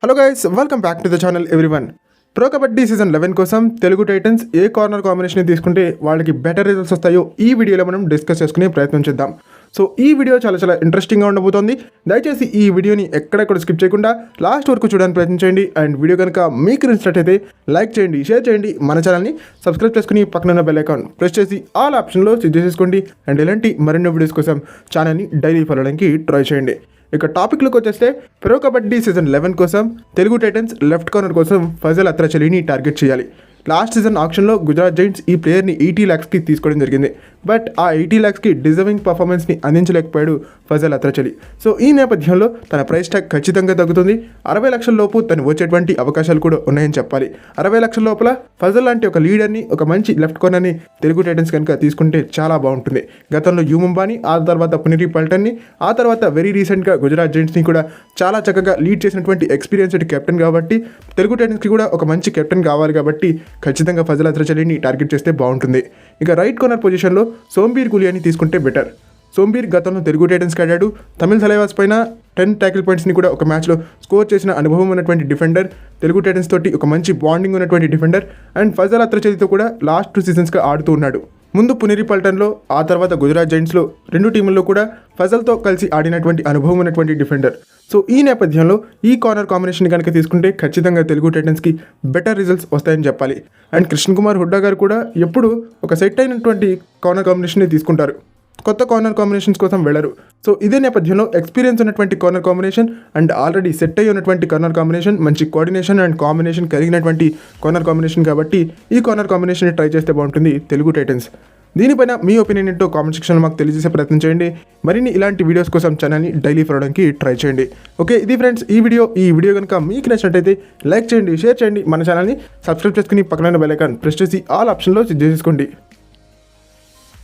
Hello guys, welcome back to the channel everyone. Pro kabaddi season 11 కోసం Telugu Titans ఏ corner combination తీసుకుంటే వాళ్ళకి better results వస్తాయో ఈ వీడియోలో మనం డిస్కస్ చేసుకునే ప్రయత్నం చేద్దాం. సో ఈ వీడియో చాలా ఇంట్రెస్టింగ్గా ఉండబోతోంది. దయచేసి ఈ వీడియోని ఎక్కడెక్కడ స్కిప్ చేయకుండా లాస్ట్ వరకు చూడడానికి ప్రయత్నించండి. అండ్ వీడియో కనుక మీకు నచ్చినట్టయితే లైక్ చేయండి, షేర్ చేయండి, మన ఛానల్ని సబ్స్క్రైబ్ చేసుకుని పక్కన ఉన్న బెల్ ఐకాన్ ప్రెస్ చేసి ఆల్ ఆప్షన్లో సెట్ చేసేసుకోండి. అండ్ ఇలాంటి మరిన్ని వీడియోస్ కోసం ఛానల్ని డైలీ ఫాలో అవడానికి ట్రై చేయండి. ఇక టాపిక్లోకి వచ్చేస్తే ప్రో కబడ్డీ సీజన్ 11 కోసం తెలుగు టైటన్స్ లెఫ్ట్ కార్నర్ కోసం ఫజల్ అత్రచలిని టార్గెట్ చేయాలి. లాస్ట్ సీజన్ ఆక్షన్లో గుజరాత్ జైంట్స్ ఈ ప్లేయర్ని 80 lakhsకి తీసుకోవడం జరిగింది. బట్ ఆ 80 lakhsకి డిజర్వింగ్ పర్ఫార్మెన్స్ని అందించలేకపోయాడు ఫజల్ అత్రచలి. సో ఈ నేపథ్యంలో తన ప్రైస్ ట్యాగ్ ఖచ్చితంగా తగ్గుతుంది. 60 లక్షల లోపు తను వచ్చేటువంటి అవకాశాలు కూడా ఉన్నాయని చెప్పాలి. 60 లక్షల లోపల ఫజల్ లాంటి ఒక లీడర్ని, ఒక మంచి లెఫ్ట్ కార్నర్ని తెలుగు టైటన్స్ కనుక తీసుకుంటే చాలా బాగుంటుంది. గతంలో యూ ముంబాని, ఆ తర్వాత పునేరి పల్టన్ని, ఆ తర్వాత వెరీ రీసెంట్గా గుజరాత్ జైంట్స్ని కూడా చాలా చక్కగా లీడ్ చేసినటువంటి ఎక్స్పీరియన్స్డ్ కెప్టెన్ కాబట్టి తెలుగు టైటన్స్కి కూడా ఒక మంచి కెప్టెన్ కావాలి కాబట్టి ఖచ్చితంగా ఫజల్ అత్రచలిని టార్గెట్ చేస్తే బాగుంటుంది. ఇక రైట్ కార్నర్ పొజిషన్లో సోంబీర్ గులియాని తీసుకుంటే బెటర్. సోంబీర్ గతంలో తెలుగు టైటన్స్కి ఆడాడు. తమిళ సలైవాస్ పైన 10 ట్యాకిల్ పాయింట్స్ని కూడా ఒక మ్యాచ్లో స్కోర్ చేసిన అనుభవం ఉన్నటువంటి డిఫెండర్, తెలుగు టైటన్స్ తోటి ఒక మంచి బాండింగ్ ఉన్నటువంటి డిఫెండర్. అండ్ ఫజల్ అత్రచలితో కూడా లాస్ట్ 2 సీజన్స్గా ఆడుతూ ఉన్నాడు. ముందు పునేరి పల్టన్లో, ఆ తర్వాత గుజరాత్ జైంట్స్లో 2 టీముల్లో కూడా ఫజల్తో కలిసి ఆడినటువంటి అనుభవం ఉన్నటువంటి డిఫెండర్. సో ఈ నేపథ్యంలో ఈ కార్నర్ కాంబినేషన్ కనుక తీసుకుంటే ఖచ్చితంగా తెలుగు టైటన్స్కి బెటర్ రిజల్ట్స్ వస్తాయని చెప్పాలి. అండ్ కృష్ణ కుమార్ హుడ్డా గారు కూడా ఎప్పుడు ఒక సెట్ అయినటువంటి కార్నర్ కాంబినేషన్ని తీసుకుంటారు, కొత్త కార్నర్ కాంబినేషన్స్ కోసం వెళ్ళరు. సో ఇదే నేపథ్యంలో ఎక్స్పీరియన్స్ ఉన్నటువంటి corner combination and already set అయ్యి ఉన్నటువంటి కార్నర్ కాంబినేషన్, మంచి కోఆర్డినేషన్ అండ్ కాంబినేషన్ కలిగినటువంటి కార్నర్ కాంబినేషన్ కాబట్టి ఈ కార్నర్ కాంబినేషన్ ట్రై చేస్తే బాగుంటుంది తెలుగు టైటన్స్. దీనిపైన మీ ఒపీనియన్ ఏంటో కామెంట్ సెక్షన్లో మాకు తెలియజేసే ప్రయత్నం చేయండి. మరిన్ని ఇలాంటి వీడియోస్ కోసం ఛానల్ని డైలీ ఫాలో అవడానికి ట్రై చేయండి. ఓకే, ఇది ఫ్రెండ్స్ ఈ వీడియో కనుక మీకు నచ్చినట్టయితే లైక్ చేయండి, షేర్ చేయండి, మన ఛానల్ని సబ్స్క్రైబ్ చేసుకుని పక్కన బెల్ ఐకాన్ ప్రెస్ చేసి ఆల్ ఆప్షన్లో సెట్ చేసుకోండి.